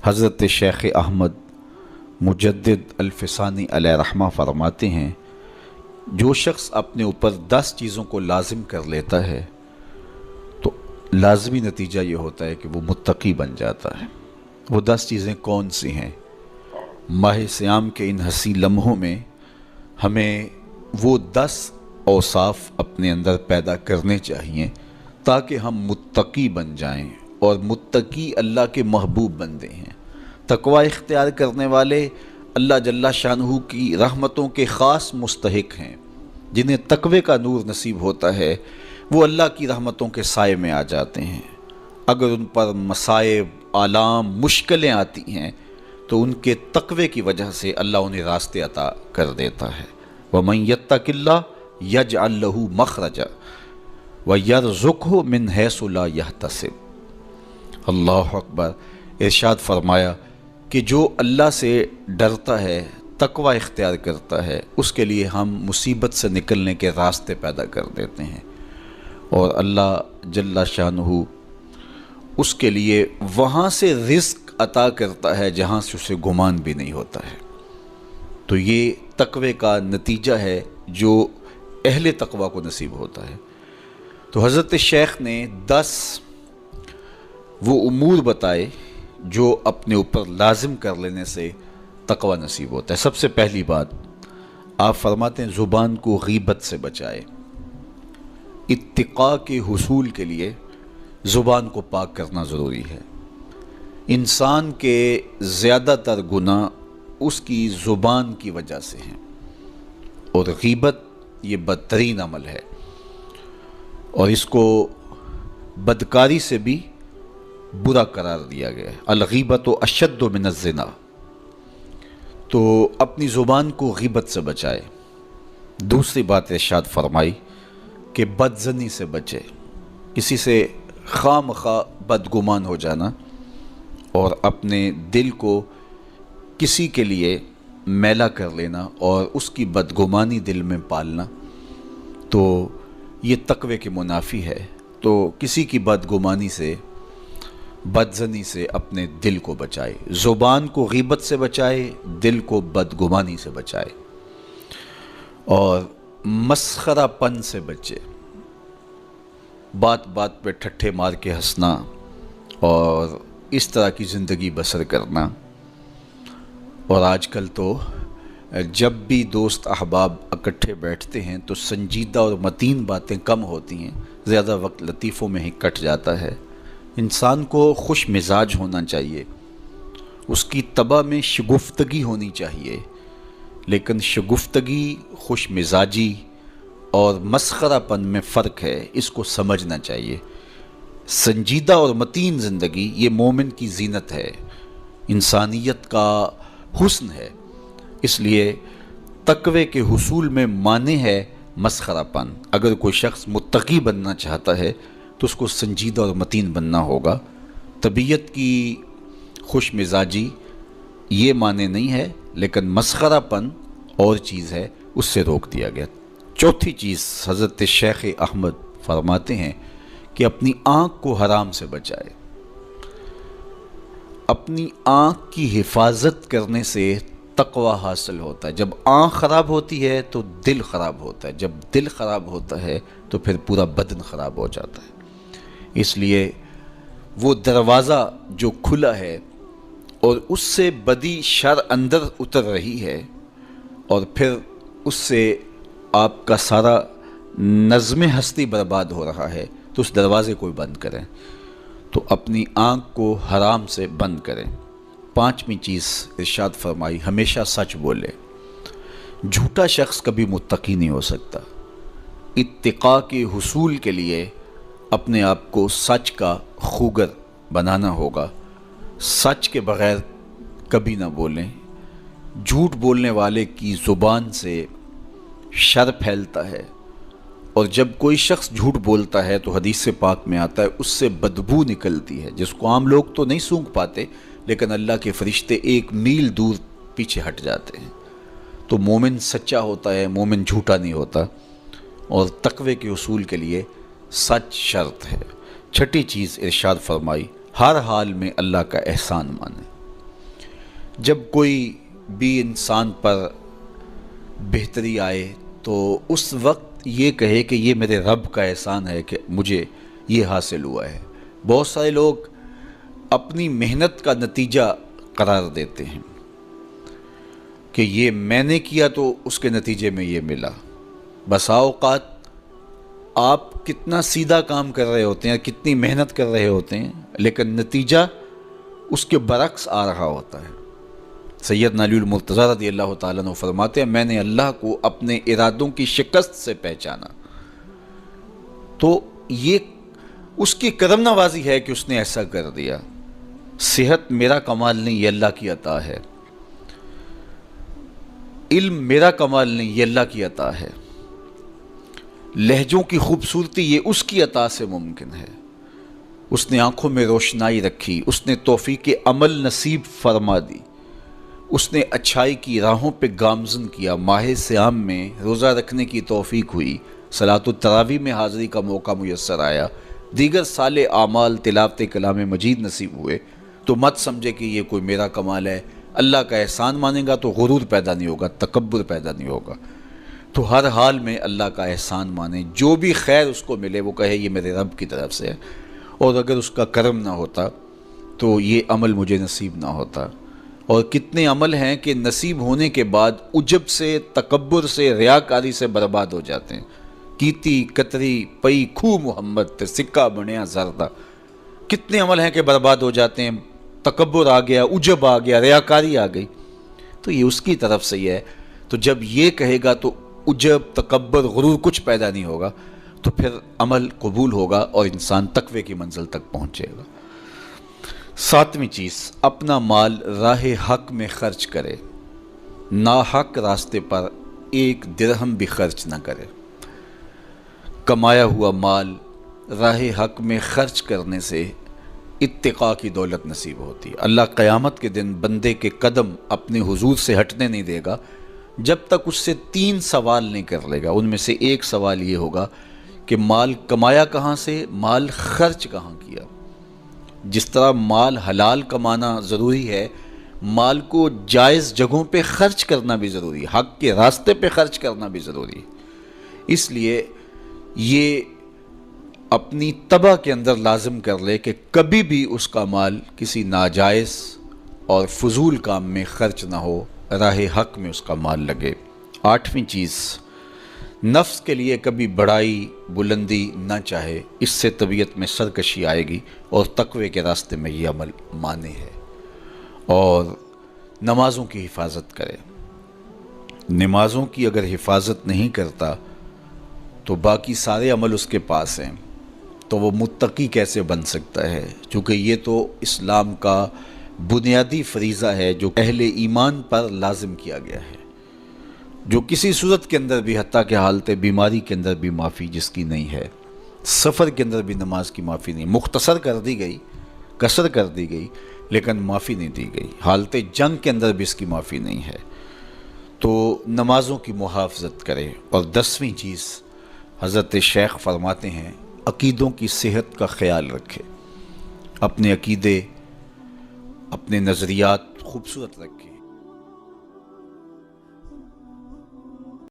حضرت شیخ احمد مجدد الفسانی علیہ رحمہ فرماتے ہیں، جو شخص اپنے اوپر 10 چیزوں کو لازم کر لیتا ہے تو لازمی نتیجہ یہ ہوتا ہے کہ وہ متقی بن جاتا ہے۔ وہ 10 چیزیں کون سی ہیں؟ ماہ صیام کے ان حسین لمحوں میں ہمیں وہ 10 اوصاف اپنے اندر پیدا کرنے چاہیے تاکہ ہم متقی بن جائیں، اور متقی اللہ کے محبوب بندے ہیں۔ تقوی اختیار کرنے والے اللہ جل شانہ کی رحمتوں کے خاص مستحق ہیں۔ جنہیں تقوی کا نور نصیب ہوتا ہے وہ اللہ کی رحمتوں کے سائے میں آ جاتے ہیں۔ اگر ان پر مصائب، آلام، مشکلیں آتی ہیں تو ان کے تقوی کی وجہ سے اللہ انہیں راستے عطا کر دیتا ہے۔ وَمَن يَتَّقِ اللَّهَ يَجْعَل لَّهُ مَخْرَجًا وَيَرْزُقْهُ مِنْ حَيْثُ لَا يَحْتَسِبُ۔ اللہ اکبر۔ ارشاد فرمایا کہ جو اللہ سے ڈرتا ہے، تقوی اختیار کرتا ہے، اس کے لیے ہم مصیبت سے نکلنے کے راستے پیدا کر دیتے ہیں، اور اللہ جل شانہ اس کے لیے وہاں سے رزق عطا کرتا ہے جہاں سے اسے گمان بھی نہیں ہوتا ہے۔ تو یہ تقوی کا نتیجہ ہے جو اہل تقوی کو نصیب ہوتا ہے۔ تو حضرت شیخ نے 10 وہ امور بتائے جو اپنے اوپر لازم کر لینے سے تقوی نصیب ہوتا ہے۔ سب سے پہلی بات آپ فرماتے ہیں زبان کو غیبت سے بچائے۔ اتقاء کے حصول کے لیے زبان کو پاک کرنا ضروری ہے۔ انسان کے زیادہ تر گناہ اس کی زبان کی وجہ سے ہیں، اور غیبت یہ بدترین عمل ہے، اور اس کو بدکاری سے بھی برا قرار دیا گیا ہے۔ الغیبت اشد من الزنا۔ تو اپنی زبان کو غیبت سے بچائے۔ دوسری بات ارشاد فرمائی کہ بدظنی سے بچے، کسی سے خواہ مخواہ بدگمان ہو جانا اور اپنے دل کو کسی کے لیے میلا کر لینا اور اس کی بدگمانی دل میں پالنا، تو یہ تقوی کے منافی ہے۔ تو کسی کی بدگمانی سے، بدظنی سے اپنے دل کو بچائے، زبان کو غیبت سے بچائے، دل کو بدگمانی سے بچائے، اور مسخرہ پن سے بچے۔ بات بات پہ ٹھٹھے مار کے ہنسنا اور اس طرح کی زندگی بسر کرنا۔ اور آج کل تو جب بھی دوست احباب اکٹھے بیٹھتے ہیں تو سنجیدہ اور متین باتیں کم ہوتی ہیں، زیادہ وقت لطیفوں میں ہی کٹ جاتا ہے۔ انسان کو خوش مزاج ہونا چاہیے، اس کی طبع میں شگفتگی ہونی چاہیے، لیکن شگفتگی، خوش مزاجی اور مسخرہ پن میں فرق ہے، اس کو سمجھنا چاہیے۔ سنجیدہ اور متین زندگی یہ مومن کی زینت ہے، انسانیت کا حسن ہے۔ اس لیے تقوی کے حصول میں مانع ہے مسخرہ پن۔ اگر کوئی شخص متقی بننا چاہتا ہے تو اس کو سنجیدہ اور متین بننا ہوگا۔ طبیعت کی خوش مزاجی یہ معنی نہیں ہے، لیکن مسخرہ پن اور چیز ہے، اس سے روک دیا گیا۔ چوتھی چیز حضرت شیخ احمد فرماتے ہیں کہ اپنی آنکھ کو حرام سے بچائے۔ اپنی آنکھ کی حفاظت کرنے سے تقوی حاصل ہوتا ہے۔ جب آنکھ خراب ہوتی ہے تو دل خراب ہوتا ہے، جب دل خراب ہوتا ہے تو پھر پورا بدن خراب ہو جاتا ہے۔ اس لیے وہ دروازہ جو کھلا ہے اور اس سے بدی شر اندر اتر رہی ہے، اور پھر اس سے آپ کا سارا نظم ہستی برباد ہو رہا ہے، تو اس دروازے کو بند کریں۔ تو اپنی آنکھ کو حرام سے بند کریں۔ پانچویں چیز ارشاد فرمائی، ہمیشہ سچ بولے۔ جھوٹا شخص کبھی متقی نہیں ہو سکتا۔ اتقاء کے حصول کے لیے اپنے آپ کو سچ کا خوگر بنانا ہوگا۔ سچ کے بغیر کبھی نہ بولیں۔ جھوٹ بولنے والے کی زبان سے شر پھیلتا ہے، اور جب کوئی شخص جھوٹ بولتا ہے تو حدیث پاک میں آتا ہے اس سے بدبو نکلتی ہے، جس کو عام لوگ تو نہیں سونگھ پاتے، لیکن اللہ کے فرشتے 1 میل دور پیچھے ہٹ جاتے ہیں۔ تو مومن سچا ہوتا ہے، مومن جھوٹا نہیں ہوتا، اور تقوی کے اصول کے لیے سچ شرط ہے۔ چھٹی چیز ارشاد فرمائی، ہر حال میں اللہ کا احسان مانے۔ جب کوئی بھی انسان پر بہتری آئے تو اس وقت یہ کہے کہ یہ میرے رب کا احسان ہے کہ مجھے یہ حاصل ہوا ہے۔ بہت سارے لوگ اپنی محنت کا نتیجہ قرار دیتے ہیں کہ یہ میں نے کیا تو اس کے نتیجے میں یہ ملا۔ بسا اوقات آپ کتنا سیدھا کام کر رہے ہوتے ہیں، کتنی محنت کر رہے ہوتے ہیں، لیکن نتیجہ اس کے برعکس آ رہا ہوتا ہے۔ سیدنا علی المرتضیٰ رضی اللہ تعالیٰ عنہ فرماتے ہیں میں نے اللہ کو اپنے ارادوں کی شکست سے پہچانا، تو یہ اس کی کرم نوازی ہے کہ اس نے ایسا کر دیا۔ صحت میرا کمال نہیں، یہ اللہ کی عطا ہے۔ علم میرا کمال نہیں، یہ اللہ کی عطا ہے۔ لہجوں کی خوبصورتی یہ اس کی عطا سے ممکن ہے۔ اس نے آنکھوں میں روشنائی رکھی، اس نے توفیق عمل نصیب فرما دی، اس نے اچھائی کی راہوں پہ گامزن کیا۔ ماہ صیام میں روزہ رکھنے کی توفیق ہوئی، صلاۃ التراویح میں حاضری کا موقع میسر آیا، دیگر صالح اعمال تلاوت کلام مجید نصیب ہوئے، تو مت سمجھے کہ یہ کوئی میرا کمال ہے۔ اللہ کا احسان مانے گا تو غرور پیدا نہیں ہوگا، تکبر پیدا نہیں ہوگا۔ تو ہر حال میں اللہ کا احسان مانے، جو بھی خیر اس کو ملے وہ کہے یہ میرے رب کی طرف سے ہے، اور اگر اس کا کرم نہ ہوتا تو یہ عمل مجھے نصیب نہ ہوتا۔ اور کتنے عمل ہیں کہ نصیب ہونے کے بعد عجب سے، تکبر سے، ریاکاری سے برباد ہو جاتے ہیں۔ کیتی کتری پئی کھو محمد تے سکہ بنیا زردہ، کتنے عمل ہیں کہ برباد ہو جاتے ہیں، تکبر آ گیا، عجب آ گیا، ریاکاری آ گئی، تو یہ اس کی طرف سے ہی ہے۔ تو جب یہ کہے گا تو عجب، تکبر، غرور کچھ پیدا نہیں ہوگا، تو پھر عمل قبول ہوگا اور انسان تقوی کی منزل تک پہنچے گا۔ ساتویں چیز، اپنا مال راہ حق میں خرچ کرے، ناحق راستے پر ایک درہم بھی خرچ نہ کرے۔ کمایا ہوا مال راہ حق میں خرچ کرنے سے اتقاء کی دولت نصیب ہوتی ہے۔ اللہ قیامت کے دن بندے کے قدم اپنے حضور سے ہٹنے نہیں دے گا جب تک اس سے 3 سوال نہیں کر لے گا۔ ان میں سے ایک سوال یہ ہوگا کہ مال کمایا کہاں سے، مال خرچ کہاں کیا۔ جس طرح مال حلال کمانا ضروری ہے، مال کو جائز جگہوں پہ خرچ کرنا بھی ضروری ہے، حق کے راستے پہ خرچ کرنا بھی ضروری ہے۔ اس لیے یہ اپنی طبع کے اندر لازم کر لے کہ کبھی بھی اس کا مال کسی ناجائز اور فضول کام میں خرچ نہ ہو، راہ حق میں اس کا مال لگے۔ 8ویں چیز، نفس کے لیے کبھی بڑائی بلندی نہ چاہے، اس سے طبیعت میں سرکشی آئے گی اور تقوی کے راستے میں یہ عمل مانے ہے۔ اور نمازوں کی حفاظت کرے۔ نمازوں کی اگر حفاظت نہیں کرتا تو باقی سارے عمل اس کے پاس ہیں، تو وہ متقی کیسے بن سکتا ہے؟ چونکہ یہ تو اسلام کا بنیادی فریضہ ہے جو اہل ایمان پر لازم کیا گیا ہے، جو کسی صورت کے اندر بھی، حتیٰ کہ حالت بیماری کے اندر بھی معافی جس کی نہیں ہے، سفر کے اندر بھی نماز کی معافی نہیں، مختصر کر دی گئی، قصر کر دی گئی، لیکن معافی نہیں دی گئی، حالت جنگ کے اندر بھی اس کی معافی نہیں ہے۔ تو نمازوں کی محافظت کرے۔ اور 10ویں چیز، حضرت شیخ فرماتے ہیں عقیدوں کی صحت کا خیال رکھے، اپنے عقیدے، اپنے نظریات خوبصورت رکھے۔